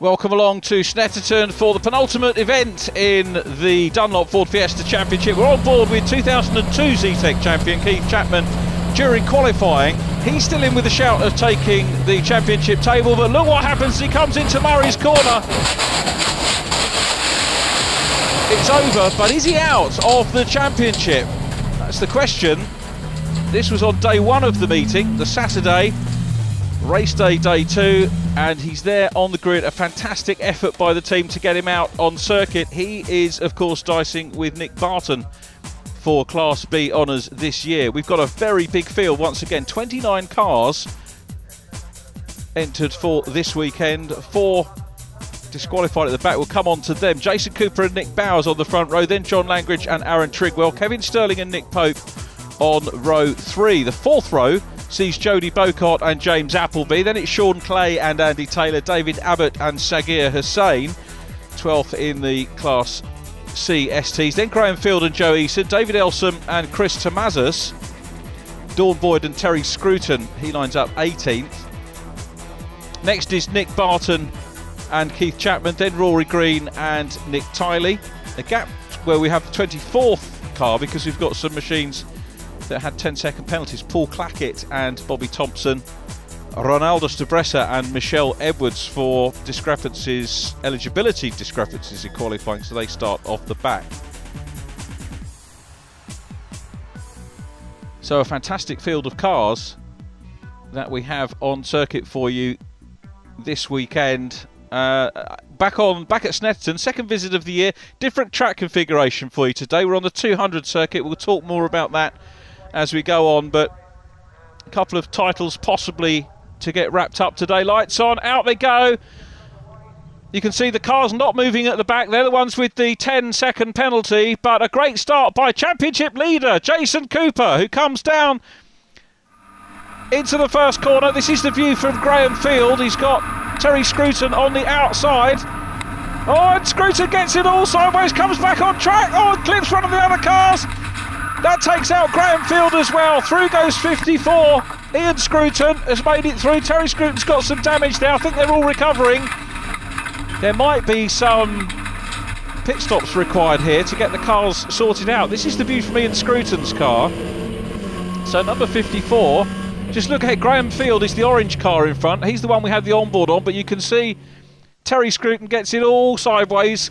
Welcome along to Snetterton for the penultimate event in the Dunlop Ford Fiesta Championship. We're on board with 2002 Zetec champion Keith Chapman during qualifying. He's still in with a shout of taking the championship table, but look what happens as he comes into Murray's corner. It's over, but is he out of the championship? That's the question. This was on day one of the meeting, the Saturday, race day, day two, and he's there on the grid. A fantastic effort by the team to get him out on circuit. He is, of course, dicing with Nick Barton for Class B honours this year. We've got a very big field once again. 29 cars entered for this weekend. 4 disqualified at the back. We'll come on to them. Jason Cooper and Nick Bowers on the front row, then John Langridge and Aaron Trigwell. Kevin Sterling and Nick Pope on row 3. The fourth row sees Jody Bocott and James Appleby. Then it's Sean Clay and Andy Taylor, David Abbott and Sagir Hussain. 12th in the Class C STs. Then Graham Field and Joe Eason, David Elsom and Chris Tomazas, Dawn Boyd and Terry Scruton. He lines up 18th. Next is Nick Barton and Keith Chapman. Then Rory Green and Nick Tiley. A gap where we have the 24th car because we've got some machines that had 10-second penalties. Paul Clackett and Bobby Thompson, Ronaldo Stabressa and Michelle Edwards for discrepancies, eligibility discrepancies in qualifying, so they start off the back. So a fantastic field of cars that we have on circuit for you this weekend. Back at Snetterton, second visit of the year, different track configuration for you today. We're on the 200 circuit. We'll talk more about that as we go on, but a couple of titles possibly to get wrapped up today. Lights on, out they go. You can see the cars not moving at the back. They're the ones with the 10-second penalty, but a great start by championship leader Jason Cooper, who comes down into the first corner. This is the view from Graham Field. He's got Terry Scruton on the outside. Oh, and Scruton gets it all sideways, comes back on track. Oh, and clips one of the other cars. That takes out Graham Field as well. Through goes 54. Ian Scruton has made it through. Terry Scruton's got some damage there. I think they're all recovering. There might be some pit stops required here to get the cars sorted out. This is the view from Ian Scruton's car. So number 54. Just look at Graham Field is the orange car in front. He's the one we had the onboard on, but you can see Terry Scruton gets it all sideways.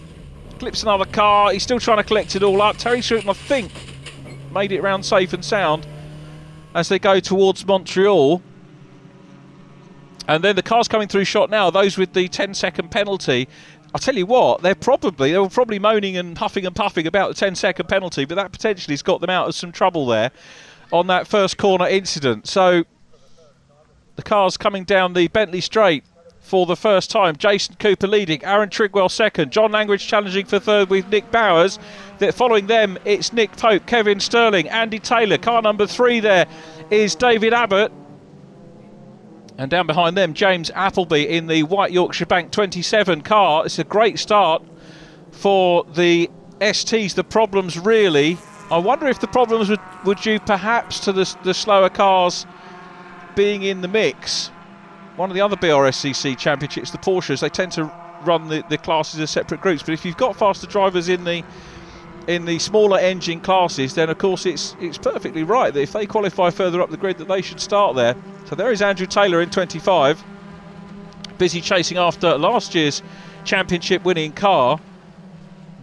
Clips another car. He's still trying to collect it all up. Terry Scruton, I think, made it round safe and sound as they go towards Montreal. And then the cars coming through shot now, those with the 10-second penalty. I'll tell you what, they were probably moaning and huffing and puffing about the 10-second penalty, but that potentially has got them out of some trouble there on that first corner incident. So the cars coming down the Bentley Straight for the first time. Jason Cooper leading, Aaron Trigwell second, John Langridge challenging for third with Nick Bowers. Following them, it's Nick Pope, Kevin Sterling, Andy Taylor. Car number 3 there is David Abbott. And down behind them, James Appleby in the White Yorkshire Bank 27 car. It's a great start for the STs. The problems really, I wonder if the problems were due perhaps to the slower cars being in the mix. One of the other BRSCC championships, the Porsches, they tend to run the classes as separate groups. But if you've got faster drivers in the smaller engine classes, then of course it's perfectly right that if they qualify further up the grid that they should start there. So there is Andrew Taylor in 25, busy chasing after last year's championship winning car.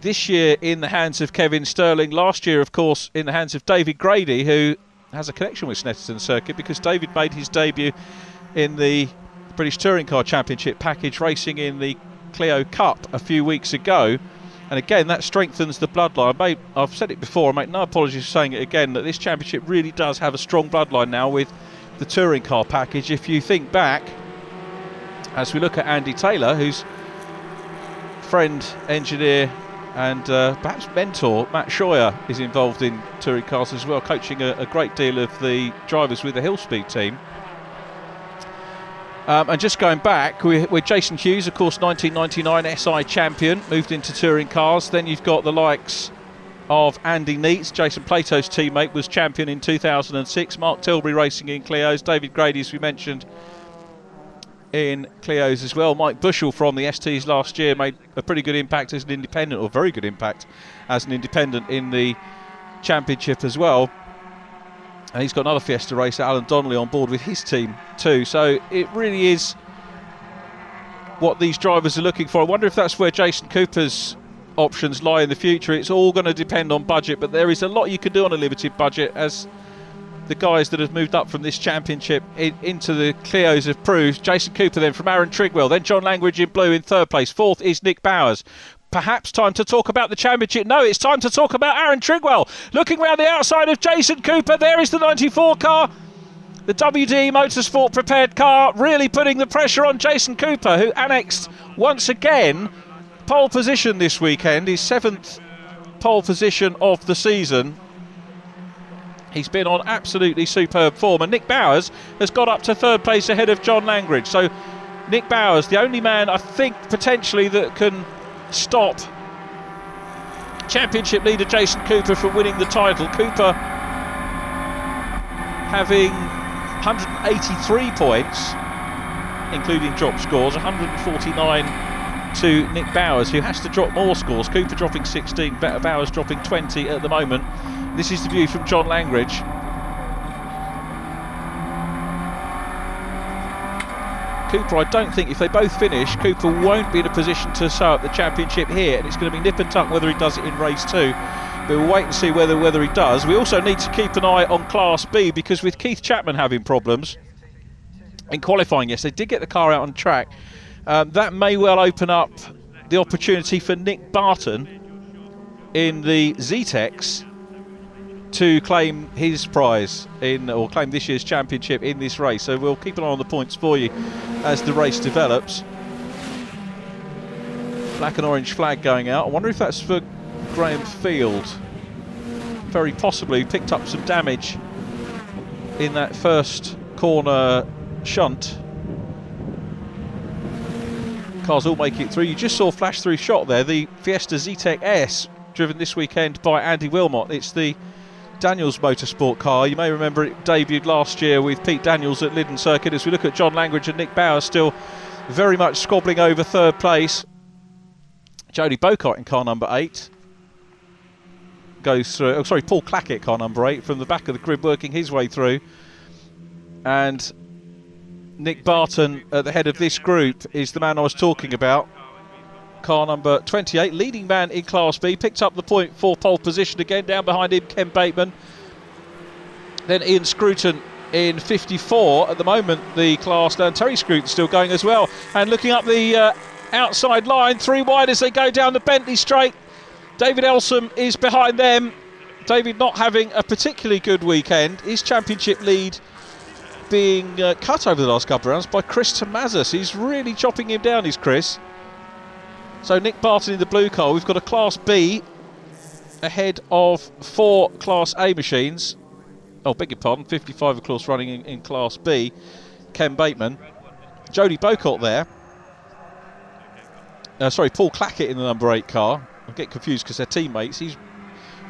This year in the hands of Kevin Sterling, last year of course in the hands of David Grady, who has a connection with Snetterton circuit because David made his debut in the British Touring Car Championship package, racing in the Clio Cup a few weeks ago. And again, that strengthens the bloodline. I've said it before, I make no apologies for saying it again, that this championship really does have a strong bloodline now with the touring car package. If you think back, as we look at Andy Taylor, whose friend, engineer and perhaps mentor, Matt Scheuer, is involved in touring cars as well, coaching a great deal of the drivers with the Hillspeed team. And just going back, with Jason Hughes, of course, 1999 SI champion, moved into touring cars. Then you've got the likes of Andy Neitz, Jason Plato's teammate, was champion in 2006. Mark Tilbury racing in Clios. David Grady, as we mentioned, in Clio's as well. Mike Bushell from the STs last year made a pretty good impact as an independent, or very good impact as an independent in the championship as well. And he's got another Fiesta racer, Alan Donnelly, on board with his team too. So it really is what these drivers are looking for. I wonder if that's where Jason Cooper's options lie in the future. It's all going to depend on budget, but there is a lot you can do on a limited budget, as the guys that have moved up from this championship into the Clios have proved. Jason Cooper then from Aaron Trigwell, then John Langridge in blue in third place. Fourth is Nick Bowers. Perhaps time to talk about the championship. No, it's time to talk about Aaron Trigwell. Looking round the outside of Jason Cooper, there is the 94 car. The WD Motorsport prepared car really putting the pressure on Jason Cooper, who annexed once again pole position this weekend, his 7th pole position of the season. He's been on absolutely superb form, and Nick Bowers has got up to third place ahead of John Langridge. So Nick Bowers, the only man I think potentially that can stop championship leader Jason Cooper from winning the title. Cooper having 183 points, including drop scores, 149 to Nick Bowers, who has to drop more scores. Cooper dropping 16, Bowers dropping 20 at the moment. This is the view from John Langridge. Cooper, I don't think, if they both finish, Cooper won't be in a position to sew up the championship here, and it's going to be nip and tuck whether he does it in race 2. But we'll wait and see whether he does. We also need to keep an eye on Class B, because with Keith Chapman having problems in qualifying, yes, they did get the car out on track. That may well open up the opportunity for Nick Barton in the Zetec S to claim his prize or claim this year's championship in this race. So we'll keep an eye on the points for you as the race develops. Black and orange flag going out. I wonder if that's for Graham Field. Very possibly. Picked up some damage in that first corner shunt. Cars all make it through. You just saw a flash through shot there, the Fiesta Zetec S, driven this weekend by Andy Wilmot. It's the Daniels Motorsport car. You may remember it debuted last year with Pete Daniels at Lyddon Circuit. As we look at John Langridge and Nick Bowers still very much squabbling over third place. Jody Bocott in car number 8 goes through, Paul Clackett, car number 8, from the back of the grid working his way through. And Nick Barton at the head of this group is the man I was talking about. Car number 28, leading man in Class B, picked up the point for pole position again. Down behind him, Ken Bateman. Then Ian Scruton in 54. At the moment, the class down. Terry Scruton still going as well. And looking up the outside line, 3 wide as they go down the Bentley straight. David Elsom is behind them. David not having a particularly good weekend. His championship lead being cut over the last couple of rounds by Chris Tomazis. He's really chopping him down, is Chris. So Nick Barton in the blue car. We've got a Class B ahead of 4 Class A machines. Oh, beg your pardon, 55 of course running in Class B. Ken Bateman. Jody Bocott there. Paul Clackett in the number 8 car. I get confused because they're teammates. He's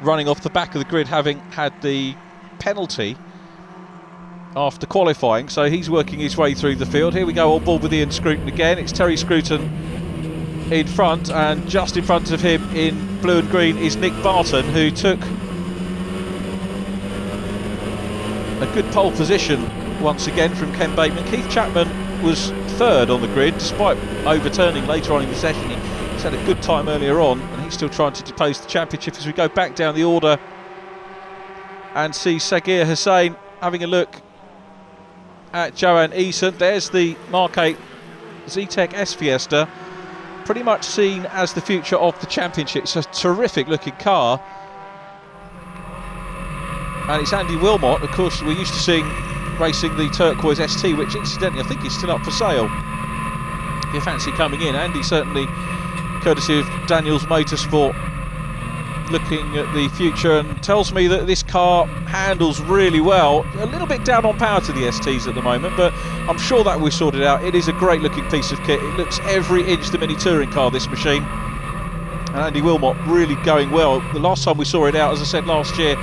running off the back of the grid, having had the penalty after qualifying, so he's working his way through the field. Here we go, on board with Ian Scruton again. It's Terry Scruton in front, and just in front of him in blue and green is Nick Barton, who took a good pole position once again from Ken Bateman. Keith Chapman was third on the grid despite overturning later on in the session. He's had a good time earlier on, and he's still trying to depose the championship. As we go back down the order and see Sagir Hussain having a look at Johan Eason. There's the Mark 8 Zetec S Fiesta, pretty much seen as the future of the championship. It's a terrific looking car, and it's Andy Wilmot, of course, we're used to seeing racing the turquoise ST, which incidentally I think is still up for sale if you fancy coming in. Andy certainly courtesy of Daniels Motorsport looking at the future, and tells me that this car handles really well. A little bit down on power to the STs at the moment, but I'm sure that we've sorted out. It is a great looking piece of kit. It looks every inch the mini touring car, this machine. And Andy Wilmot really going well. The last time we saw it out, as I said last year,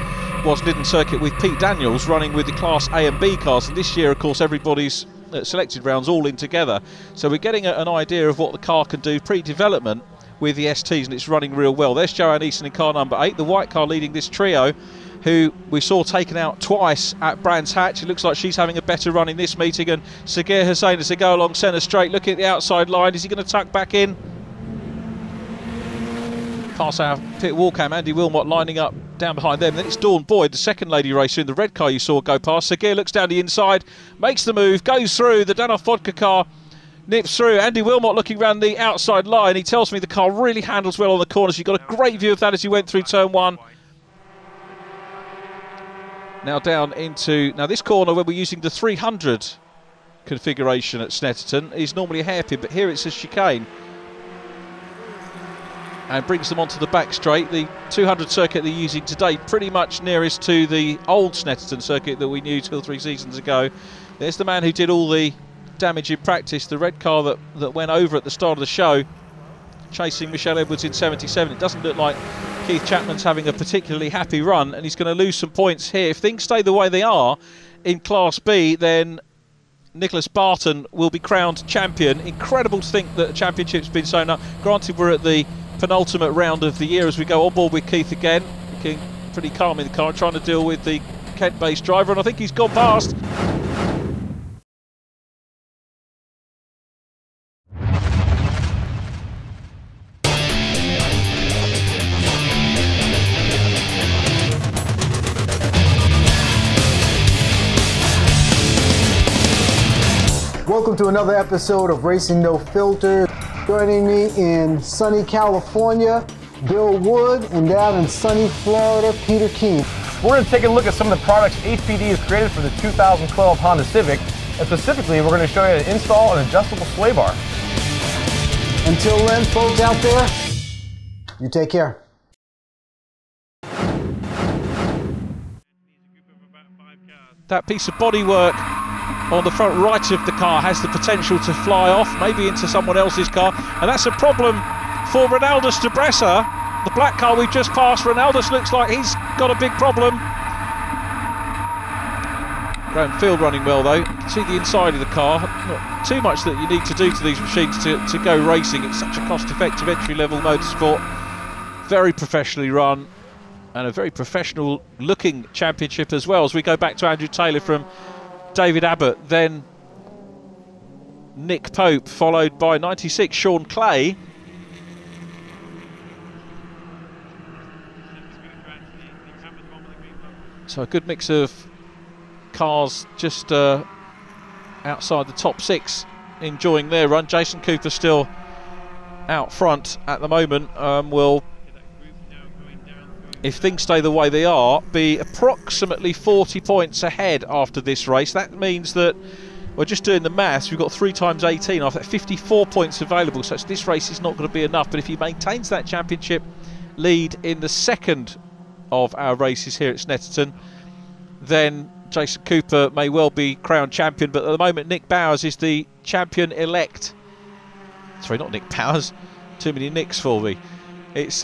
was Lyddon Circuit with Pete Daniels running with the Class A and B cars, and this year of course everybody's selected rounds all in together. So we're getting an idea of what the car can do pre-development with the STs, and it's running real well. There's Joanne Easton in car number 8, the white car leading this trio, who we saw taken out twice at Brands Hatch. It looks like she's having a better run in this meeting, and Sagir Hussain as they go along centre straight, looking at the outside line. Is he going to tuck back in? Pass our pit wall cam, Andy Wilmot lining up down behind them. Then it's Dawn Boyd, the second lady racer in the red car you saw go past. Sagir looks down the inside, makes the move, goes through. The Dunlop vodka car nips through. Andy Wilmot looking around the outside line. He tells me the car really handles well on the corners. You got a great view of that as he went through turn 1. Now down into, now this corner where we're using the 300 configuration at Snetterton is normally a hairpin, but here it's a chicane and brings them onto the back straight. The 200 circuit they're using today pretty much nearest to the old Snetterton circuit that we knew 2 or 3 seasons ago. There's the man who did all the damage in practice, the red car that went over at the start of the show, chasing Michelle Edwards in 77. It doesn't look like Keith Chapman's having a particularly happy run, and he's going to lose some points here. If things stay the way they are in Class B, then Nicholas Barton will be crowned champion. Incredible to think that the championship's been sewn up. Granted, we're at the penultimate round of the year as we go on board with Keith again, looking pretty calm in the car, trying to deal with the Kent-based driver, and I think he's gone past. Welcome to another episode of Racing No Filter. Joining me in sunny California, Bill Wood, and down in sunny Florida, Peter Keene. We're going to take a look at some of the products HPD has created for the 2012 Honda Civic, and specifically we're going to show you how to install an adjustable sway bar. Until then, folks out there, you take care. That piece of bodywork on the front right of the car has the potential to fly off, maybe into someone else's car, and that's a problem for Ronaldo Stabressa. The black car we've just passed, Ronaldo looks like he's got a big problem. Graham Field running well though. You can see the inside of the car. Not too much that you need to do to these machines to go racing. It's such a cost-effective entry-level motorsport. Very professionally run, and a very professional looking championship as well. As we go back to Andrew Taylor from David Abbott, then Nick Pope, followed by 96 Sean Clay. So a good mix of cars just outside the top 6 enjoying their run. Jason Cooper still out front at the moment. Will, if things stay the way they are, be approximately 40 points ahead after this race. That means that we're just doing the maths. We've got 3 times 18 after that, 54 points available. So this race is not going to be enough. But if he maintains that championship lead in the second of our races here at Snetterton, then Jason Cooper may well be crowned champion. But at the moment, Nick Bowers is the champion-elect. Sorry, not Nick Bowers. Too many Nicks for me. It's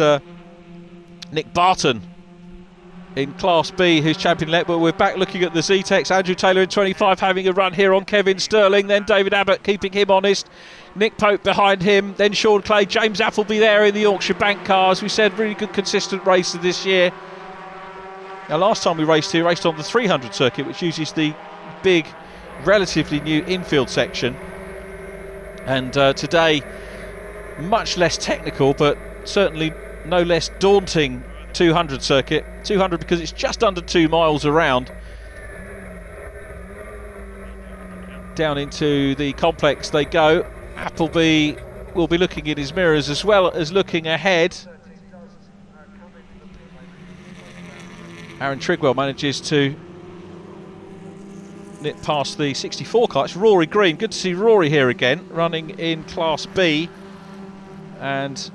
Nick Barton in Class B, who's champion-elect. But we're back looking at the Zetec. Andrew Taylor in 25 having a run here on Kevin Sterling. Then David Abbott keeping him honest. Nick Pope behind him. Then Sean Clay. James Appleby there in the Yorkshire Bank car. As we said, really good consistent racer this year. Now last time we raced here, raced on the 300 circuit, which uses the big, relatively new infield section. And today, much less technical, but certainly no less daunting 200 circuit. 200 because it's just under 2 miles around. Down into the complex they go. Appleby will be looking in his mirrors as well as looking ahead. Aaron Trigwell manages to nip past the 64 car. It's Rory Green. Good to see Rory here again, running in Class B. And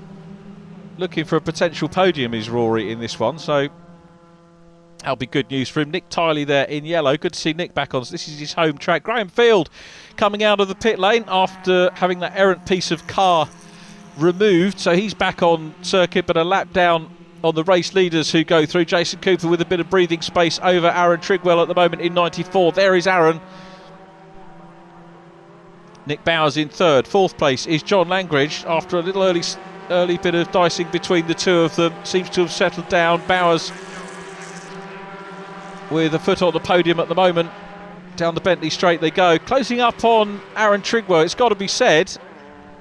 looking for a potential podium is Rory in this one. So that'll be good news for him. Nick Tiley there in yellow. Good to see Nick back on. This is his home track. Graham Field coming out of the pit lane after having that errant piece of car removed. So he's back on circuit, but a lap down on the race leaders who go through. Jason Cooper with a bit of breathing space over Aaron Trigwell at the moment in 94. There is Aaron. Nick Bowers in third. Fourth place is John Langridge. After a little early bit of dicing between the two of them, seems to have settled down. Bowers with a foot on the podium at the moment. Down the Bentley straight they go. Closing up on Aaron Trigwell, it's got to be said.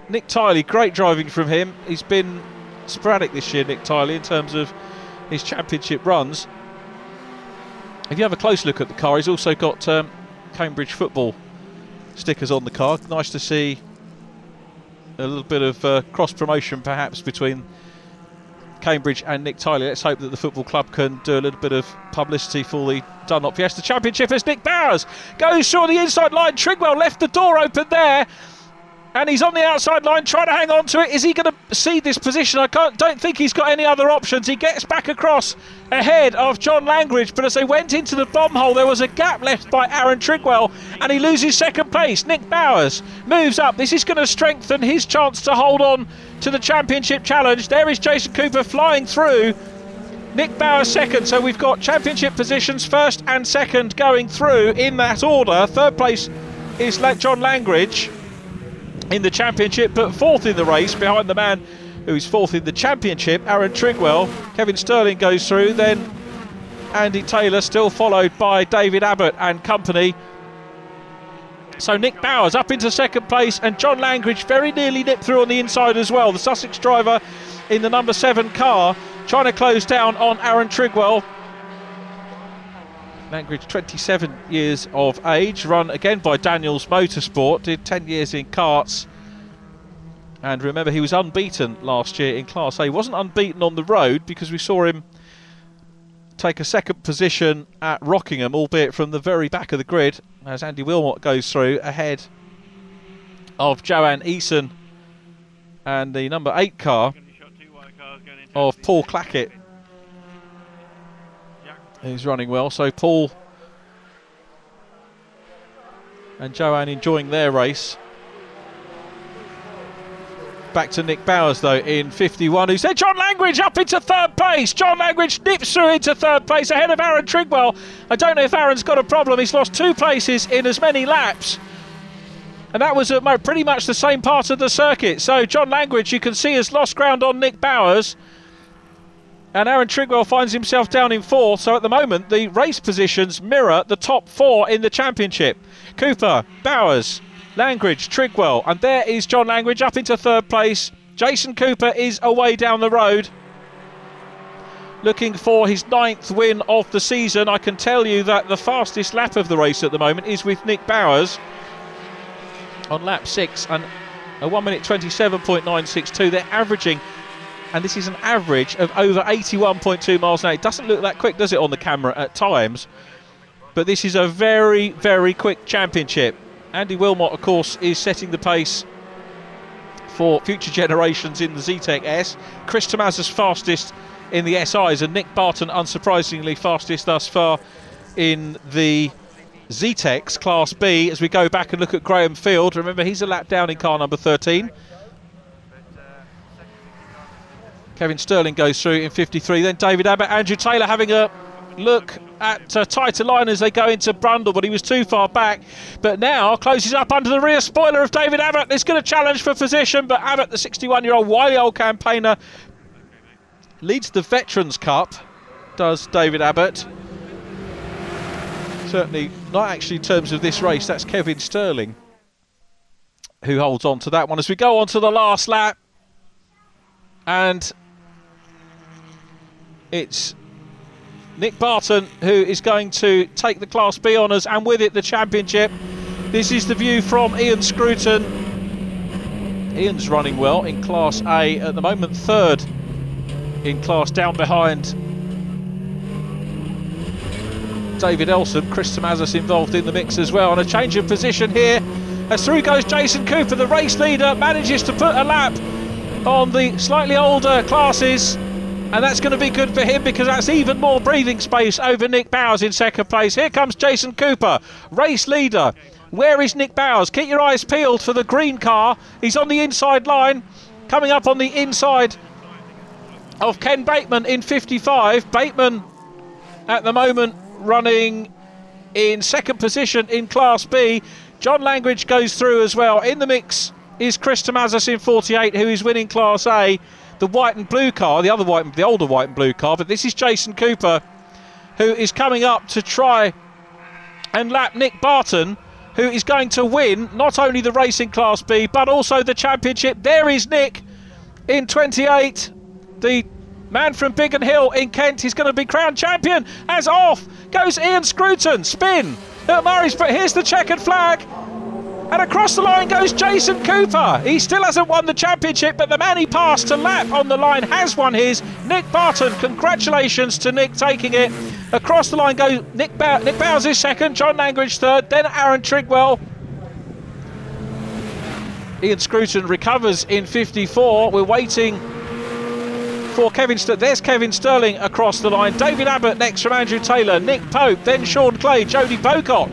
Nick Tiley, great driving from him. He's been sporadic this year, Nick Tiley, in terms of his championship runs. If you have a close look at the car, he's also got Cambridge football stickers on the car. Nice to see a little bit of cross-promotion perhaps between Cambridge and Nick Tiley. Let's hope that the football club can do a little bit of publicity for the Dunlop Fiesta Championship as Nick Bowers goes through on the inside line. Trigwell left the door open there, and he's on the outside line trying to hang on to it. Is he going to cede this position? I don't think he's got any other options. He gets back across ahead of John Langridge, but as they went into the bomb hole, there was a gap left by Aaron Trigwell, and he loses second place. Nick Bowers moves up. This is going to strengthen his chance to hold on to the championship challenge. There is Jason Cooper flying through. Nick Bowers second, so we've got championship positions first and second going through in that order. Third place is John Langridge in the championship, but fourth in the race behind the man who's fourth in the championship, Aaron Trigwell. Kevin Sterling goes through, then Andy Taylor, still followed by David Abbott and company. So Nick Bowers up into second place, and John Langridge very nearly nipped through on the inside as well. The Sussex driver in the number 7 car trying to close down on Aaron Trigwell. Langridge, 27 years of age, run again by Daniels Motorsport, did 10 years in karts. And remember, he was unbeaten last year in Class A. He wasn't unbeaten on the road because we saw him take a second position at Rockingham, albeit from the very back of the grid, as Andy Wilmot goes through ahead of Joanne Eason and the number 8 car of Paul Clackett, who's running well. So Paul and Joanne enjoying their race. Back to Nick Bowers though in 51, who said John Langridge up into third place. John Langridge nips through into third place ahead of Aaron Trigwell. I don't know if Aaron's got a problem. He's lost 2 places in as many laps, and that was at pretty much the same part of the circuit. So John Langridge, you can see, has lost ground on Nick Bowers, and Aaron Trigwell finds himself down in 4th. So at the moment the race positions mirror the top 4 in the championship. Cooper, Bowers, Langridge, Trigwell, and there is John Langridge up into third place. Jason Cooper is away down the road, looking for his 9th win of the season. I can tell you that the fastest lap of the race at the moment is with Nick Bowers on lap 6, and a 1 minute 27.962. They're averaging, and this is an average of over 81.2 miles an hour. It doesn't look that quick, does it, on the camera at times? But this is a very, very quick championship. Andy Wilmot, of course, is setting the pace for future generations in the Zetec S. Chris Tomaza's fastest in the SIs, and Nick Barton, unsurprisingly, fastest thus far in the Zetecs Class B. As we go back and look at Graham Field, remember he's a lap down in car number 13. Kevin Sterling goes through in 53. Then David Abbott, Andrew Taylor having a look at tighter line as they go into Brundle, but he was too far back. But now closes up under the rear spoiler of David Abbott. It's going to challenge for position, but Abbott, the 61-year-old wily old campaigner, leads the Veterans Cup, does David Abbott. Certainly not actually in terms of this race. That's Kevin Sterling who holds on to that one. As we go on to the last lap, and it's Nick Barton who is going to take the Class B honours, and with it the championship. This is the view from Ian Scruton. Ian's running well in Class A at the moment, 3rd in class, down behind David Elson. Chris Tomazas involved in the mix as well, and a change of position here as through goes Jason Cooper. The race leader manages to put a lap on the slightly older classes, and that's going to be good for him because that's even more breathing space over Nick Bowers in second place. Here comes Jason Cooper, race leader. Where is Nick Bowers? Keep your eyes peeled for the green car. He's on the inside line, coming up on the inside of Ken Bateman in 55. Bateman at the moment running in second position in Class B. John Langridge goes through as well. In the mix is Chris Tomazis in 48, who is winning Class A. The white and blue car, the older white and blue car, but this is Jason Cooper, who is coming up to try and lap Nick Barton, who is going to win not only the racing Class B, but also the championship. There is Nick in 28. The man from Biggin Hill in Kent is going to be crowned champion. As off goes Ian Scruton. Spin at Murray's, but here's the checkered flag. And across the line goes Jason Cooper. He still hasn't won the championship, but the man he passed to lap on the line has won his. Nick Barton, congratulations to Nick taking it. Across the line goes Nick Bowers is second, John Langridge third, then Aaron Trigwell. Ian Scruton recovers in 54. We're waiting for Kevin Sterling. There's Kevin Sterling across the line. David Abbott next from Andrew Taylor. Nick Pope, then Sean Clay, Jody Bocott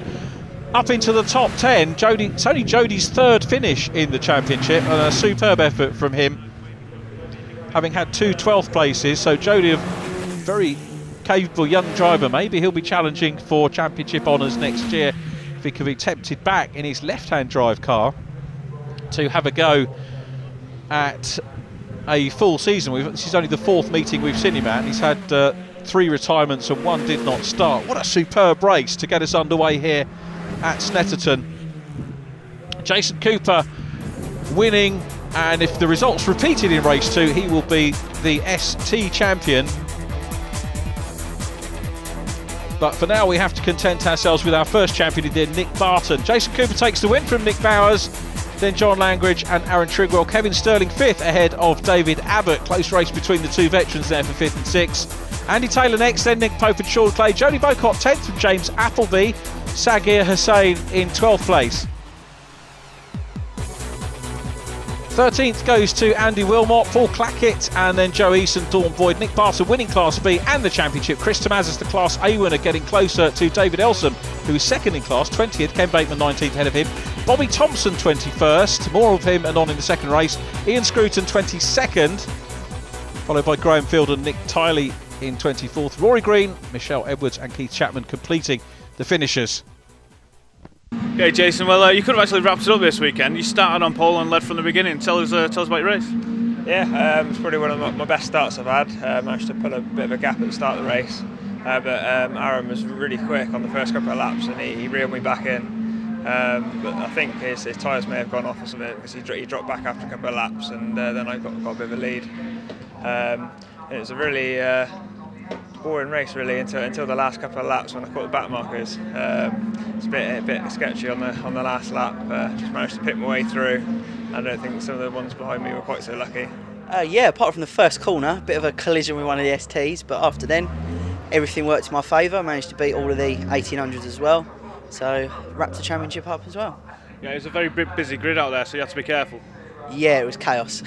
up into the top 10. It's only Jody's third finish in the championship, and a superb effort from him, having had 2 12th places. So Jody, a very capable young driver. Maybe he'll be challenging for championship honours next year if he can be tempted back in his left-hand drive car to have a go at a full season. This is only the 4th meeting we've seen him at. He's had 3 retirements and 1 did not start. What a superb race to get us underway here at Snetterton. Jason Cooper winning, and if the results repeated in race 2, he will be the ST champion. But for now we have to content ourselves with our first champion in Nick Barton. Jason Cooper takes the win from Nick Bowers, then John Langridge and Aaron Trigwell. Kevin Sterling 5th ahead of David Abbott. Close race between the 2 veterans there for 5th and 6th. Andy Taylor next, then Nick Pope and Sean Clay. Jody Bocott 10th from James Appleby. Sagir Hussain in 12th place. 13th goes to Andy Wilmot, Paul Clackett, and then Joe Eason, Dawn Boyd. Nick Barton winning Class B and the championship. Chris Tomazis, the Class A winner, getting closer to David Elsom, who is second in class, 20th. Ken Bateman 19th ahead of him. Bobby Thompson 21st. More of him and on in the second race. Ian Scruton 22nd, followed by Graham Field and Nick Tiley in 24th. Rory Green, Michelle Edwards and Keith Chapman completing the finishers. Okay, Jason, well, you could have actually wrapped it up this weekend. You started on pole and led from the beginning. Tell us about your race. Yeah, it's probably one of my best starts I've had. Managed to put a bit of a gap at the start of the race. But Aaron was really quick on the first couple of laps, and he reeled me back in. But I think his tyres may have gone off or something, because he dropped back after a couple of laps, and then I got a bit of a lead. It was a really boring race really until the last couple of laps when I caught the back markers. It's a bit sketchy on the last lap. Just managed to pick my way through. I don't think some of the ones behind me were quite so lucky. Yeah, apart from the first corner, a bit of a collision with one of the STs, but after then everything worked in my favour. I managed to beat all of the 1800s as well, so wrapped the championship up as well. Yeah, it was a very busy grid out there, so you had to be careful. Yeah, it was chaos.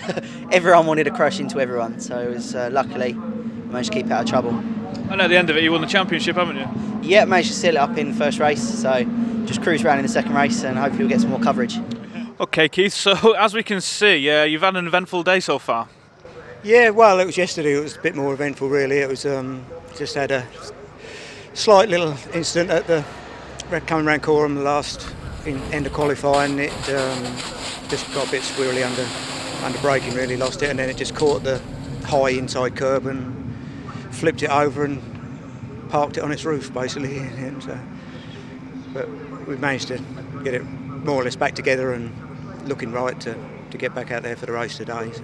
Everyone wanted to crash into everyone, so it was luckily I managed to keep out of trouble. And at the end of it, you won the championship, haven't you? Yeah, managed to seal it up in the first race, so just cruise around in the second race and hopefully we'll get some more coverage. Okay, Keith, so as we can see, you've had an eventful day so far. Yeah, well, it was yesterday. It was a bit more eventful, really. It was just had a slight little incident at the coming round Coram, the last end of qualifying. It just got a bit squirrely under braking, really lost it, and then it just caught the high inside curb and flipped it over and parked it on its roof, basically. And, but we managed to get it more or less back together and looking right to get back out there for the race today. So.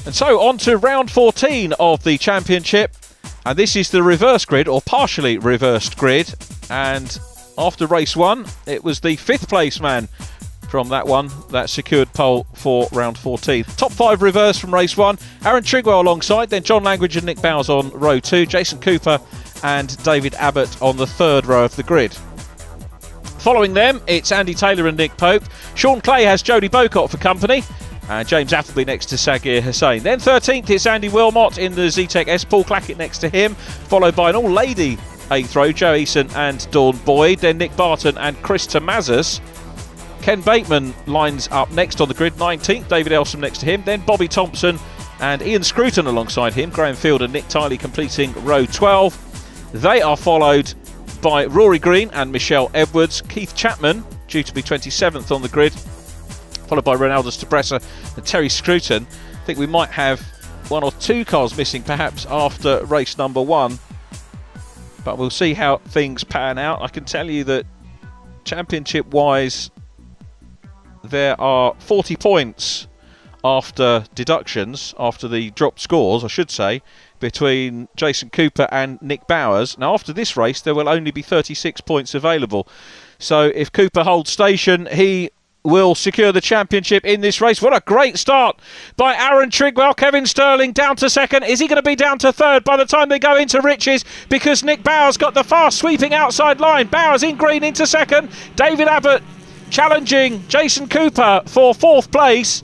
And so on to round 14 of the championship, and this is the reverse grid, or partially reversed grid. And after race 1, it was the 5th place man, from that one. That secured pole for round 14. Top 5 reverse from race 1. Aaron Trigwell alongside, then John Langridge and Nick Bowers on row 2. Jason Cooper and David Abbott on the 3rd row of the grid. Following them, it's Andy Taylor and Nick Pope. Sean Clay has Jodie Bocott for company. And James Appleby next to Sagir Hussain. Then 13th, it's Andy Wilmot in the Zetec S. Paul Clackett next to him, followed by an all-lady 8th row, Joe Eason and Dawn Boyd. Then Nick Barton and Chris Tomazas. Ken Bateman lines up next on the grid, 19th. David Elsom next to him. Then Bobby Thompson and Ian Scruton alongside him. Graham Field and Nick Tiley completing row 12. They are followed by Rory Green and Michelle Edwards. Keith Chapman, due to be 27th on the grid, followed by Ronaldo Stabressa and Terry Scruton. I think we might have 1 or 2 cars missing perhaps after race number 1. But we'll see how things pan out. I can tell you that championship-wise, there are 40 points after deductions, after the dropped scores, I should say, between Jason Cooper and Nick Bowers. Now, after this race, there will only be 36 points available. So if Cooper holds station, he will secure the championship in this race. What a great start by Aaron Trigwell. Kevin Sterling down to 2nd. Is he going to be down to 3rd by the time they go into Riches? Because Nick Bowers got the fast sweeping outside line. Bowers in green into 2nd. David Abbott challenging Jason Cooper for 4th place.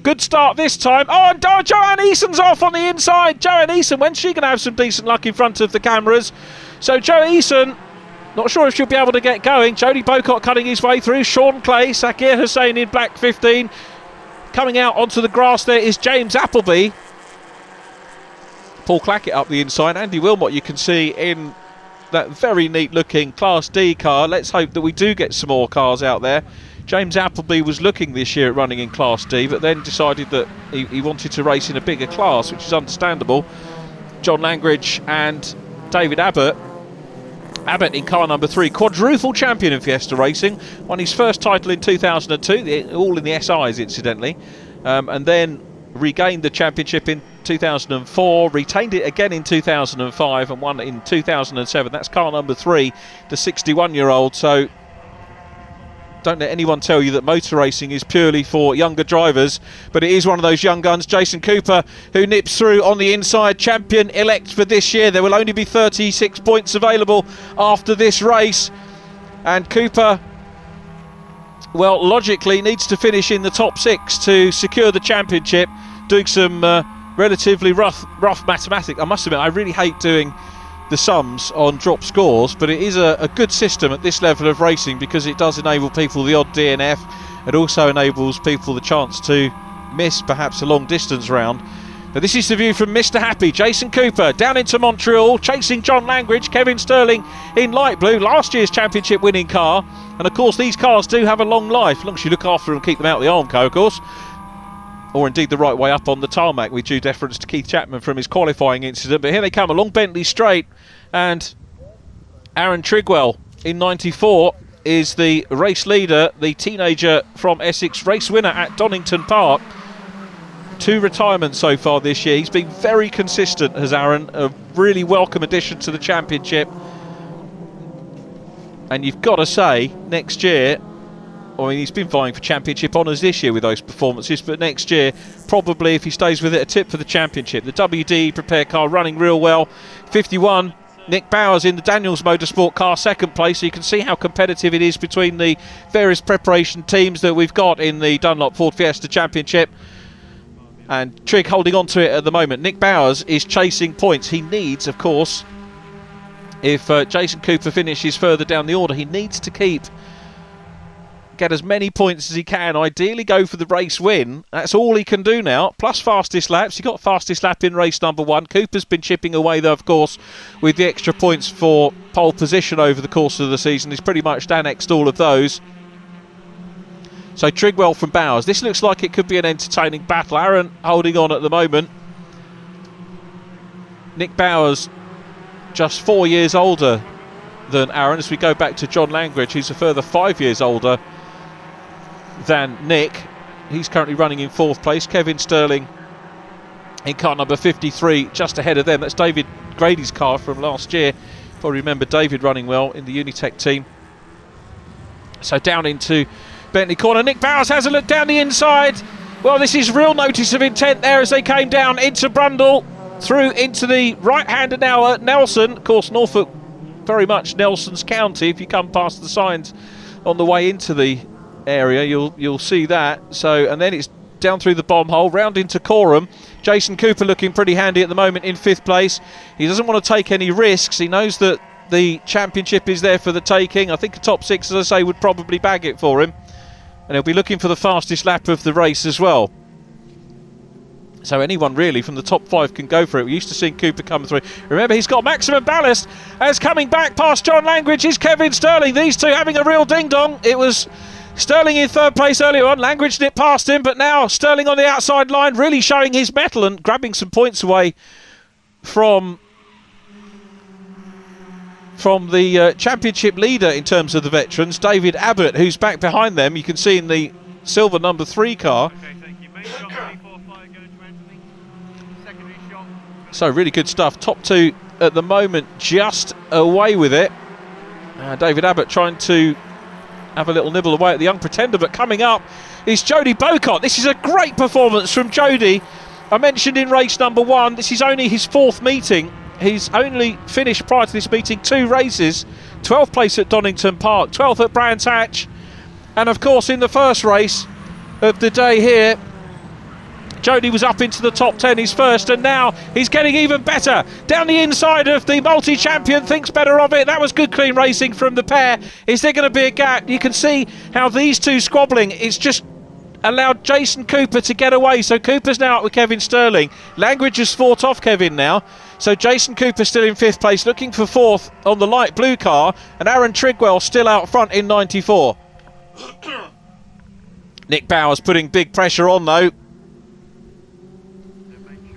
Good start this time. Oh, and Joanne Eason's off on the inside. Joanne Eason, when's she going to have some decent luck in front of the cameras? So Joe Eason, not sure if she'll be able to get going. Jodie Bocott cutting his way through. Sean Clay, Sagir Hussain in black 15. Coming out onto the grass there is James Appleby. Paul Clackett up the inside. Andy Wilmot you can see in that very neat looking Class D car. Let's hope that we do get some more cars out there. James Appleby was looking this year at running in Class D, but then decided that he wanted to race in a bigger class, which is understandable. John Langridge and David Abbott. Abbott in car number 3, quadruple champion in Fiesta Racing, won his first title in 2002, all in the SIs incidentally, and then regained the championship in 2004, retained it again in 2005 and won in 2007. That's car number 3, the 61-year-old. So don't let anyone tell you that motor racing is purely for younger drivers, but it is one of those young guns. Jason Cooper, who nips through on the inside, champion elect for this year. There will only be 36 points available after this race, and Cooper, well, logically needs to finish in the top 6 to secure the championship. Doing some relatively rough mathematics. I must admit, I really hate doing the sums on drop scores, but it is a good system at this level of racing because it does enable people the odd DNF. It also enables people the chance to miss perhaps a long distance round. But this is the view from Mr. Happy. Jason Cooper down into Montreal, chasing John Langridge. Kevin Sterling in light blue, last year's championship winning car. And of course these cars do have a long life, as long as you look after them and keep them out of the Armco, of course. Or indeed the right way up on the tarmac, with due deference to Keith Chapman from his qualifying incident. But here they come along Bentley Straight, and Aaron Trigwell in 94 is the race leader, the teenager from Essex, race winner at Donington Park. 2 retirements so far this year. He's been very consistent, has Aaron, a really welcome addition to the championship. And you've got to say, next year, I mean, he's been vying for championship honours this year with those performances, but next year, probably if he stays with it, a tip for the championship. The WD Prepare car running real well. 51, Nick Bowers in the Daniels Motorsport car, 2nd place. So you can see how competitive it is between the various preparation teams that we've got in the Dunlop Ford Fiesta Championship. And Trigg holding on to it at the moment. Nick Bowers is chasing points. He needs, of course, if Jason Cooper finishes further down the order, he needs to get as many points as he can, ideally go for the race win. That's all he can do now, plus fastest laps. He got fastest lap in race number 1. Cooper's been chipping away though, of course, with the extra points for pole position over the course of the season. He's pretty much annexed all of those. So Trigwell from Bowers. This looks like it could be an entertaining battle. Aaron holding on at the moment. Nick Bowers just 4 years older than Aaron, as we go back to John Langridge, who's a further 5 years older than Nick. He's currently running in 4th place. Kevin Sterling in car number 53, just ahead of them. That's David Grady's car from last year. Probably remember David running well in the Unitech team. So down into Bentley corner. Nick Bowers has a look down the inside. Well, this is real notice of intent there as they came down into Brundle, through into the right-hander now at Nelson. Of course, Norfolk, very much Nelson's county. If you come past the signs on the way into the area, you'll see that. So, and then it's down through the bomb hole, round into Coram. Jason Cooper looking pretty handy at the moment in 5th place. He doesn't want to take any risks. He knows that the championship is there for the taking. I think a top 6, as I say, would probably bag it for him. And he'll be looking for the fastest lap of the race as well. So anyone really from the top 5 can go for it. We're used to seeing Cooper come through. Remember, he's got maximum ballast. As coming back past John Langridge is Kevin Sterling. These two having a real ding-dong. It was Sterling in 3rd place earlier on. Langridge nipped past him, but now Sterling on the outside line, really showing his mettle and grabbing some points away from the championship leader in terms of the veterans, David Abbott, who's back behind them. You can see in the silver number 3 car. So really good stuff. Top 2 at the moment, just away with it. David Abbott trying to have a little nibble away at the young pretender, but coming up is Jody Bocott. This is a great performance from Jody. I mentioned in race number 1, this is only his 4th meeting. He's only finished prior to this meeting 2 races. 12th place at Donington Park, 12th at Brands Hatch, and of course in the first race of the day here, Jody was up into the top 10, his first, and now he's getting even better. Down the inside of the multi-champion, thinks better of it. That was good clean racing from the pair. Is there going to be a gap? You can see how these two squabbling. It's just allowed Jason Cooper to get away. So Cooper's now up with Kevin Sterling. Langridge has fought off Kevin now. So Jason Cooper still in 5th place, looking for 4th on the light blue car, and Aaron Trigwell still out front in 94. Nick Bowers putting big pressure on though.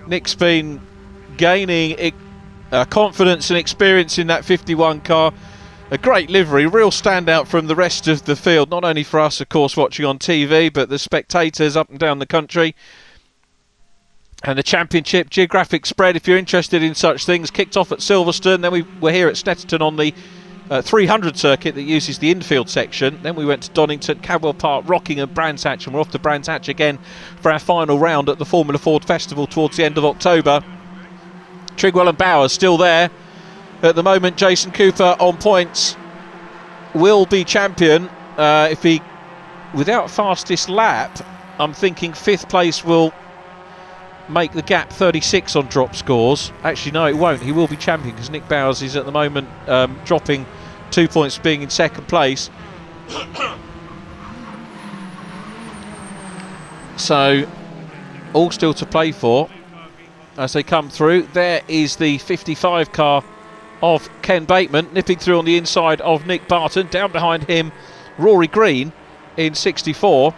Nick's been gaining confidence and experience in that 51 car. A great livery, real standout from the rest of the field, not only for us of course watching on TV, but the spectators up and down the country. And the championship geographic spread, if you're interested in such things, kicked off at Silverstone. Then we were here at Snetterton on the 300 circuit that uses the infield section. Then we went to Donington, Cadwell Park, Rockingham, Brands Hatch, and we're off to Brands Hatch again for our final round at the Formula Ford Festival towards the end of October. Trigwell and Bowers still there. At the moment, Jason Cooper on points will be champion. If he, without fastest lap, I'm thinking 5th place will make the gap 36 on drop scores. Actually, no, it won't. He will be champion because Nick Bowers is at the moment dropping 2 points, being in 2nd place. So, all still to play for as they come through. There is the 55 car of Ken Bateman nipping through on the inside of Nick Barton. Down behind him, Rory Green in 64.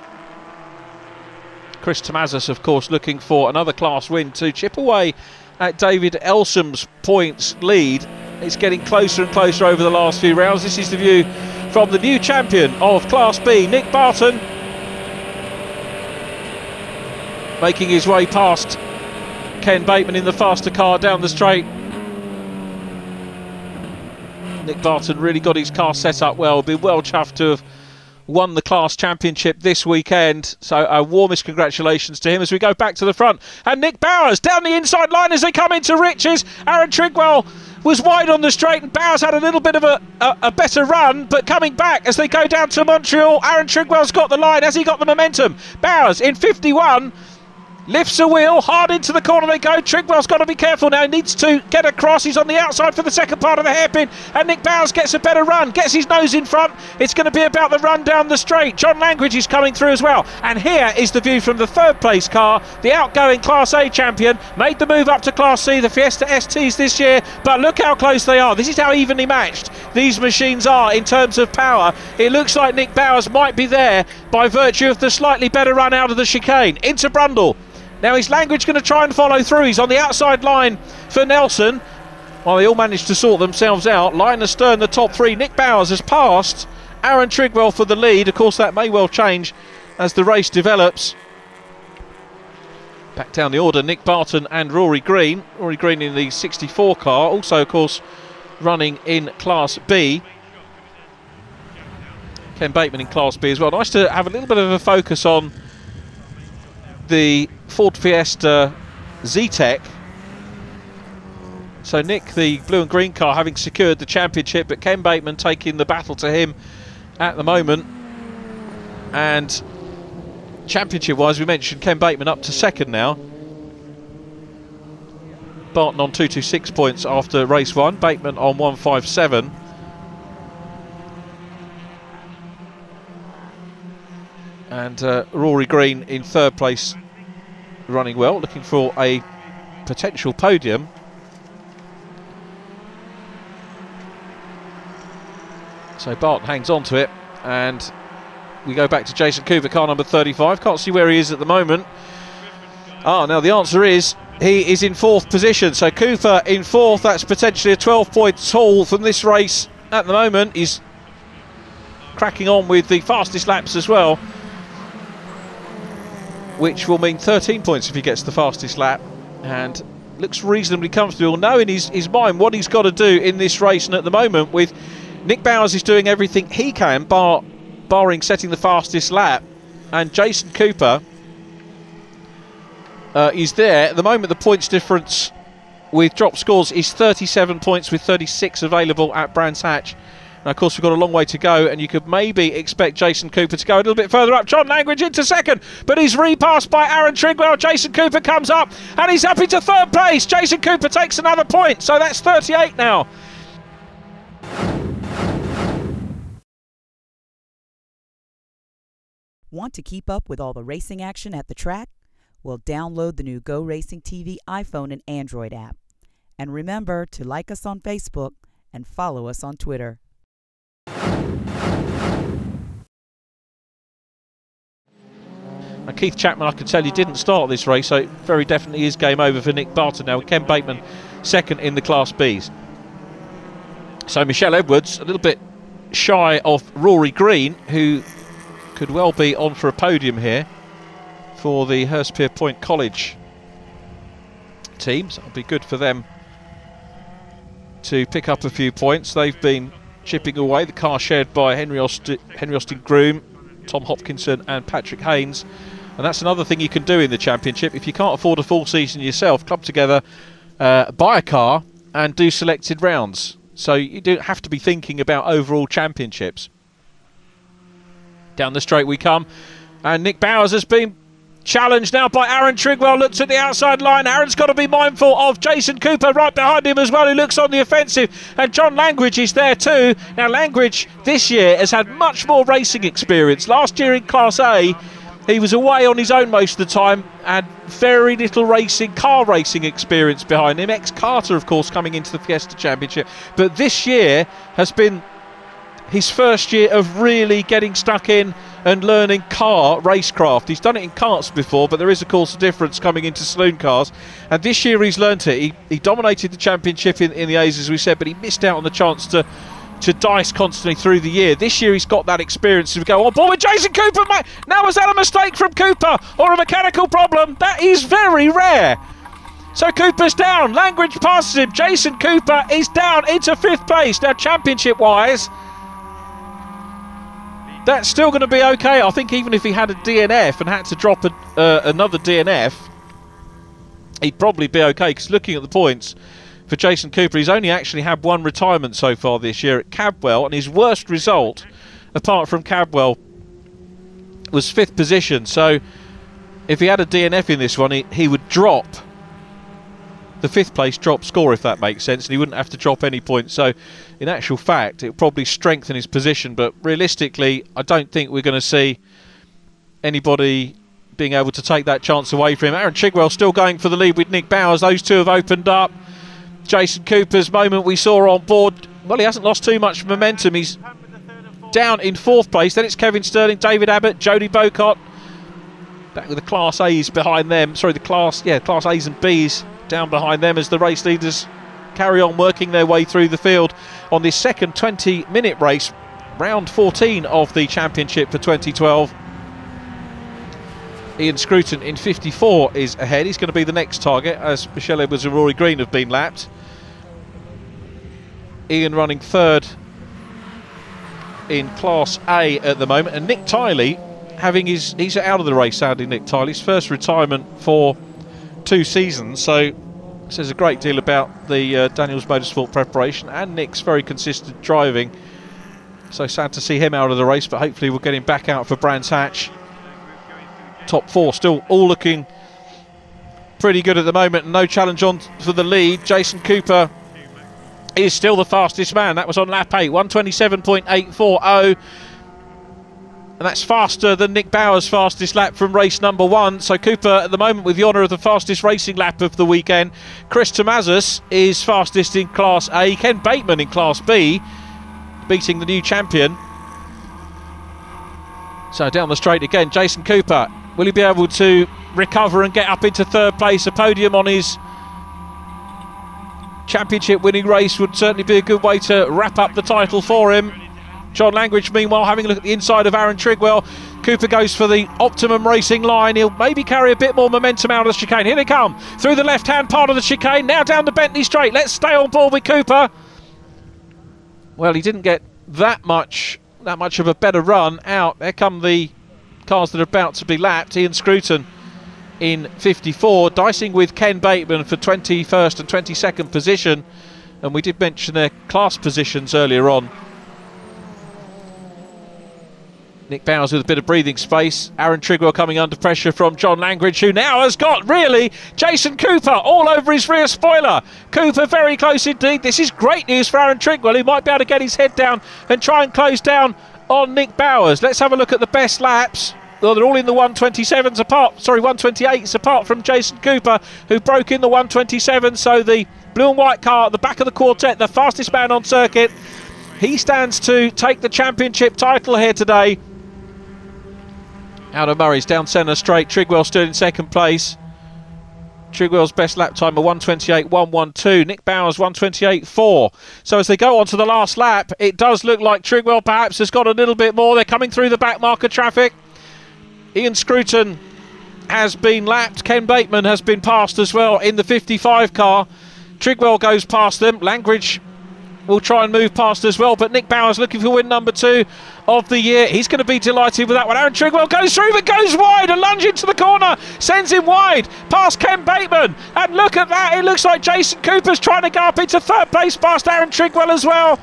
Chris Tomazis, of course, looking for another class win to chip away at David Elsom's points lead. It's getting closer and closer over the last few rounds. This is the view from the new champion of Class B, Nick Barton, making his way past Ken Bateman in the faster car down the straight. Nick Barton really got his car set up well. Be well chuffed to have won the class championship this weekend, so our warmest congratulations to him as we go back to the front. And Nick Bowers down the inside line as they come into Riches. Aaron Trigwell was wide on the straight and Bowers had a little bit of a better run, but coming back as they go down to Montreal, Aaron Trigwell's got the line. Has he got the momentum? Bowers in 51 lifts a wheel, hard into the corner they go. Trigwell's got to be careful now, he needs to get across. He's on the outside for the second part of the hairpin, and Nick Bowers gets a better run, gets his nose in front. It's going to be about the run down the straight. John Langridge is coming through as well, and here is the view from the 3rd place car. The outgoing Class A champion made the move up to Class C, the Fiesta STs this year, but look how close they are. This is how evenly matched these machines are in terms of power. It looks like Nick Bowers might be there by virtue of the slightly better run out of the chicane. Into Brundle. Now is Langridge going to try and follow through? He's on the outside line for Nelson. Well, they all managed to sort themselves out. Line astern, the top 3. Nick Bowers has passed Aaron Trigwell for the lead. Of course, that may well change as the race develops. Back down the order, Nick Barton and Rory Green. Rory Green in the 64 car. Also, of course, running in Class B. Ken Bateman in Class B as well. Nice to have a little bit of a focus on the Ford Fiesta Zetec. So Nick, the blue and green car, having secured the championship, but Ken Bateman taking the battle to him at the moment. And championship-wise, we mentioned Ken Bateman up to second now. Barton on 226 points after race 1, Bateman on 157. And Rory Green in third place, running well, looking for a potential podium. So Barton hangs on to it, and we go back to Jason Cooper, car number 35. Can't see where he is at the moment. Now the answer is he is in 4th position. So Cooper in 4th, that's potentially a 12-point haul from this race at the moment. He's cracking on with the fastest laps as well, which will mean 13 points if he gets the fastest lap, and looks reasonably comfortable, knowing his mind what he's got to do in this race. And at the moment, with Nick Bowers is doing everything he can, barring setting the fastest lap, and Jason Cooper is there. At the moment, the points difference with drop scores is 37 points, with 36 available at Brands Hatch. And of course, we've got a long way to go, and you could maybe expect Jason Cooper to go a little bit further up. John Langridge into second, but he's repassed by Aaron Trigwell. Jason Cooper comes up, and he's up into 3rd place. Jason Cooper takes another point, so that's 38 now. Want to keep up with all the racing action at the track? Well, download the new GoRacingTV iPhone and Android app. And remember to like us on Facebook and follow us on Twitter. Now, Keith Chapman, I can tell you, didn't start this race, so it very definitely is game over for Nick Barton now, with Ken Bateman second in the Class Bs. So Michelle Edwards a little bit shy of Rory Green, who could well be on for a podium here for the Hurstpierre Point College team. So it'll be good for them to pick up a few points. They've been chipping away. The car shared by Henry Austin Groom, Tom Hopkinson and Patrick Haynes. And that's another thing you can do in the championship. If you can't afford a full season yourself, club together, buy a car and do selected rounds. So you don't have to be thinking about overall championships. Down the straight we come, and Nick Bowers has been challenged now by Aaron Trigwell. Looks at the outside line. Aaron's got to be mindful of Jason Cooper right behind him as well, who looks on the offensive, and John Langridge is there too. Now Langridge this year has had much more racing experience. Last year in Class A he was away on his own most of the time, and very little car racing experience behind him. Ex-Carter, of course, coming into the Fiesta Championship, but this year has been his first year of really getting stuck in and learning car racecraft. He's done it in karts before, but there is of course a difference coming into saloon cars, and this year he's learnt it. He dominated the championship in the A's, as we said, but he missed out on the chance to dice constantly through the year. This year he's got that experience to go on board with Jason Cooper. Now, was that a mistake from Cooper or a mechanical problem? That is very rare. So Cooper's down, Langridge passes him, Jason Cooper is down into 5th place. Now championship wise, that's still going to be okay. I think even if he had a DNF and had to drop another DNF, he'd probably be okay, because looking at the points for Jason Cooper, he's only actually had one retirement so far this year at Cadwell, and his worst result, apart from Cadwell, was 5th position. So if he had a DNF in this one, he would drop the 5th place drop score, if that makes sense, and he wouldn't have to drop any points. So in actual fact, it would probably strengthen his position, but realistically I don't think we're going to see anybody being able to take that chance away from him. Aaron Trigwell still going for the lead with Nick Bowers. Those two have opened up. Jason Cooper's moment we saw on board, well, he hasn't lost too much momentum. He's down in 4th place. Then it's Kevin Sterling, David Abbott, Jody Bocott, back with the Class A's behind them. Sorry, the Class A's and B's down behind them as the race leaders carry on working their way through the field on this second 20-minute race, round 14 of the championship for 2012. Ian Scruton in 54 is ahead. He's going to be the next target, as Michelle Edwards and Rory Green have been lapped. Ian running 3rd in Class A at the moment, and Nick Tiley he's out of the race, sadly. Nick Tiley's first retirement for 2 seasons, so says a great deal about the Daniels Motorsport preparation and Nick's very consistent driving. So sad to see him out of the race, but hopefully we'll get him back out for Brands Hatch. Top 4 still all looking pretty good at the moment, and no challenge on for the lead. Jason Cooper is still the fastest man. That was on lap 8, 127.840. And that's faster than Nick Bauer's fastest lap from race number 1. So Cooper at the moment with the honour of the fastest racing lap of the weekend. Chris Tomazis is fastest in Class A. Ken Bateman in Class B, beating the new champion. So down the straight again, Jason Cooper. Will he be able to recover and get up into 3rd place? A podium on his championship winning race would certainly be a good way to wrap up the title for him. John Langridge, meanwhile, having a look at the inside of Aaron Trigwell. Cooper goes for the optimum racing line. He'll maybe carry a bit more momentum out of the chicane. Here they come through the left-hand part of the chicane. Now down the Bentley straight. Let's stay on board with Cooper. Well, he didn't get that much of a better run out. There come the cars that are about to be lapped. Ian Scruton in 54, dicing with Ken Bateman for 21st and 22nd position. And we did mention their class positions earlier on. Nick Bowers with a bit of breathing space. Aaron Trigwell coming under pressure from John Langridge, who now has got, really, Jason Cooper all over his rear spoiler. Cooper very close indeed. This is great news for Aaron Trigwell. He might be able to get his head down and try and close down on Nick Bowers. Let's have a look at the best laps. Well, they're all in the 127s apart, 128s apart from Jason Cooper, who broke in the 127. So the blue and white car at the back of the quartet, the fastest man on circuit, he stands to take the championship title here today. Out of Murray's down centre straight. Trigwell still in 2nd place. Trigwell's best lap time of 128.112. Nick Bowers 128.4. So as they go on to the last lap, it does look like Trigwell perhaps has got a little bit more. They're coming through the back marker traffic. Ian Scruton has been lapped. Ken Bateman has been passed as well in the 55 car. Trigwell goes past them. Langridge will try and move past as well, but Nick Bowers looking for win number 2 of the year. He's going to be delighted with that one. Aaron Trigwell goes through but goes wide. A lunge into the corner sends him wide past Ken Bateman, and look at that, it looks like Jason Cooper's trying to go up into 3rd place past Aaron Trigwell as well.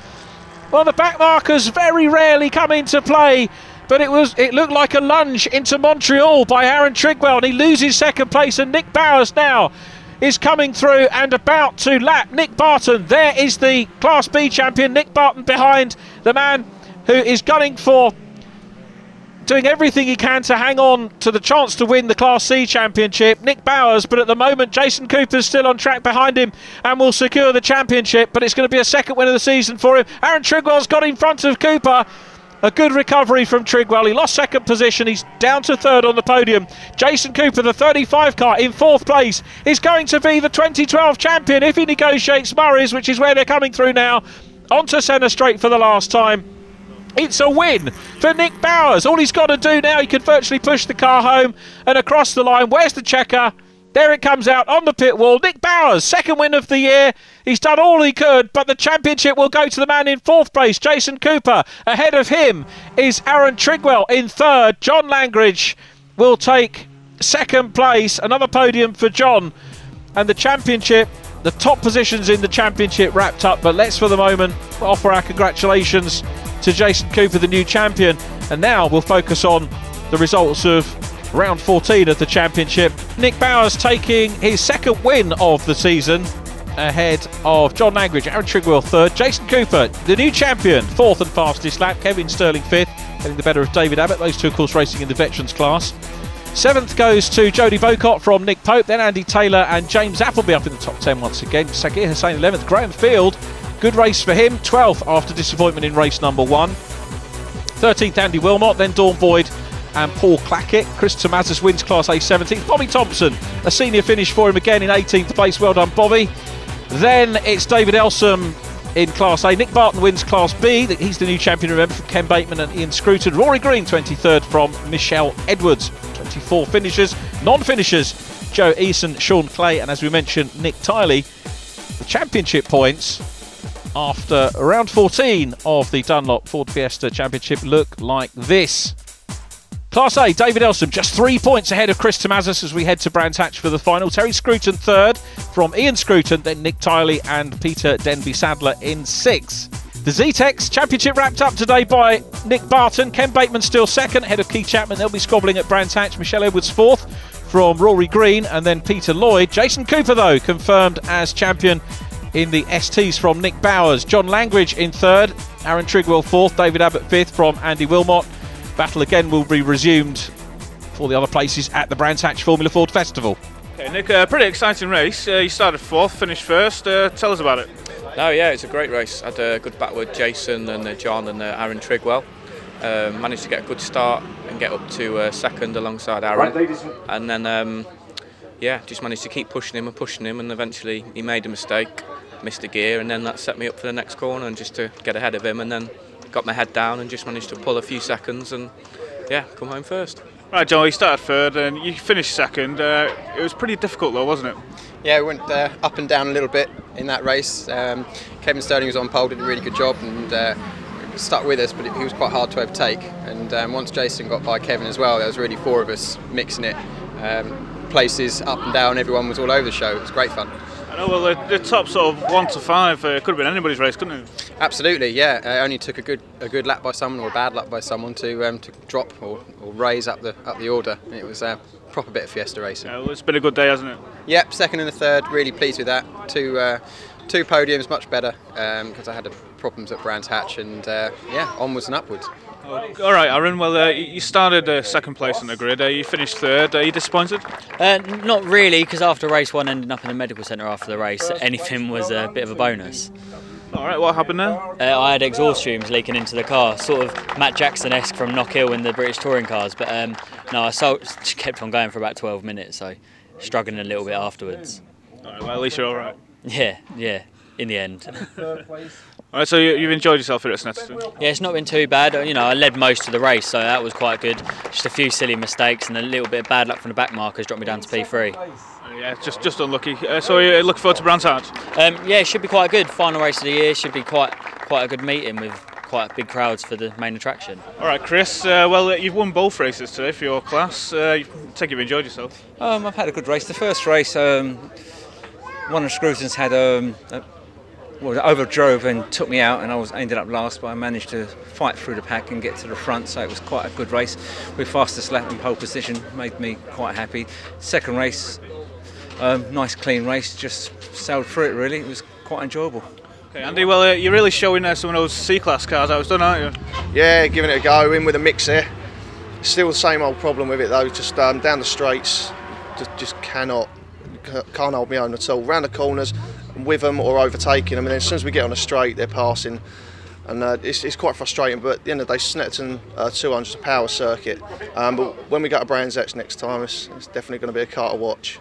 Well, the back markers very rarely come into play, but it looked like a lunge into Montreal by Aaron Trigwell, and he loses 2nd place, and Nick Bowers now is coming through and about to lap Nick Barton. There is the Class B champion, Nick Barton, behind the man who is gunning for doing everything he can to hang on to the chance to win the Class C championship, Nick Bowers. But at the moment, Jason Cooper's still on track behind him and will secure the championship, but it's going to be a 2nd win of the season for him. Aaron Trigwell's got in front of Cooper. A good recovery from Trigwell. He lost 2nd position. He's down to 3rd on the podium. Jason Cooper, the 35 car, in 4th place, is going to be the 2012 champion if he negotiates Murray's, which is where they're coming through now. Onto centre straight for the last time. It's a win for Nick Bowers. All he's got to do now, he can virtually push the car home and across the line. Where's the checker? There it comes out on the pit wall. Nick Bowers, 2nd win of the year. He's done all he could, but the championship will go to the man in 4th place, Jason Cooper. Ahead of him is Aaron Trigwell in 3rd. John Langridge will take 2nd place. Another podium for John. And the championship, the top positions in the championship wrapped up. But let's, for the moment, offer our congratulations to Jason Cooper, the new champion. And now we'll focus on the results of round 14 of the championship. Nick Bowers taking his 2nd win of the season ahead of John Langridge. Aaron Trigwell 3rd. Jason Cooper, the new champion, 4th and fastest lap. Kevin Sterling 5th, getting the better of David Abbott. Those two, of course, racing in the veterans class. 7th goes to Jody Bocott from Nick Pope. Then Andy Taylor and James Appleby up in the top 10 once again. Sagir Hussain 11th. Graham Field, good race for him. 12th after disappointment in race number 1. 13th Andy Wilmot. Then Dawn Boyd and Paul Clackett. Chris Tomazis wins Class A 17th. Bobby Thompson, a senior finish for him again in 18th place. Well done, Bobby. Then it's David Elsom in Class A. Nick Barton wins Class B. He's the new champion, remember, from Ken Bateman and Ian Scruton. Rory Green, 23rd from Michelle Edwards. 24 finishers. Non-finishers, Joe Eason, Sean Clay, and as we mentioned, Nick Tiley. The championship points after round 14 of the Dunlop Ford Fiesta Championship look like this. Class A, David Elsom just 3 points ahead of Chris Tomazis as we head to Brands Hatch for the final. Terry Scruton third from Ian Scruton, then Nick Tiley and Peter Denby-Sadler in 6th. The Zetec Championship wrapped up today by Nick Barton. Ken Bateman still second, ahead of Keith Chapman. They'll be squabbling at Brands Hatch. Michelle Edwards fourth from Rory Green, and then Peter Lloyd. Jason Cooper, though, confirmed as champion in the STs from Nick Bowers. John Langridge in third, Aaron Trigwell fourth, David Abbott fifth from Andy Wilmot. Battle again will be resumed for the other places at the Brands Hatch Formula Ford Festival. Okay, Nick, a pretty exciting race. You started fourth, finished first. Tell us about it. No, yeah, it's a great race. I had a good battle with Jason and John and Aaron Trigwell. Managed to get a good start and get up to second alongside Aaron. And then, yeah, just managed to keep pushing him, and eventually he made a mistake, missed a gear, and then that set me up for the next corner and just to get ahead of him, and then got my head down and just managed to pull a few seconds and, yeah, come home first. Right, John, you started third and you finished second. It was pretty difficult though, wasn't it? Yeah, we went up and down a little bit in that race. Kevin Sterling was on pole, did a really good job and stuck with us, but he was quite hard to overtake. And once Jason got by Kevin as well, there was really 4 of us mixing it. Places up and down, everyone was all over the show. It was great fun. I know, well, the top sort of 1 to 5 could have been anybody's race, couldn't it? Absolutely, yeah. It only took a good lap by someone or a bad lap by someone to drop or raise up the order. It was a proper bit of Fiesta racing. Yeah, well, it's been a good day, hasn't it? Yep, second and a third. Really pleased with that. Two podiums, much better because I had problems at Brands Hatch, and yeah, onwards and upwards. All right, Aaron. Well, you started second place on the grid. You finished third. Are you disappointed? Not really, because after race 1, ending up in the medical centre after the race, anything was a bit of a bonus. All right, what happened there? I had exhaust fumes leaking into the car, sort of Matt Jackson-esque from Knock Hill in the British touring cars. But no, I kept on going for about 12 minutes, so struggling a little bit afterwards. All right, well, at least you're all right. Yeah, in the end. All right, so you've enjoyed yourself here at Snetterton? Yeah, it's not been too bad. You know, I led most of the race, so that was quite good. Just a few silly mistakes and a little bit of bad luck from the back markers dropped me down to P3. Yeah, just unlucky. So you're looking forward to Brands Hatch? Yeah, it should be quite good. Final race of the year should be quite a good meeting with quite big crowds for the main attraction. All right, Chris. Well, you've won both races today for your class. Take you've enjoyed yourself. I've had a good race. The first race, one of the Scrutons had overdrove and took me out, and I ended up last, but I managed to fight through the pack and get to the front, so it was quite a good race. With fastest lap and pole position, made me quite happy. Second race, nice clean race, just sailed through it really. It was quite enjoyable. Okay, Andy, well, you're really showing some of those C-Class cars I was done, aren't you? Yeah, giving it a go, in with a mix here. Still the same old problem with it though, just down the straights, just can't hold me own at all. Round the corners, with them or overtaking them, and then as soon as we get on a straight, they're passing. And it's quite frustrating, but at the end of the day, Snetterton 200 is a power circuit. But when we go to Brands Hatch next time, it's definitely going to be a car to watch.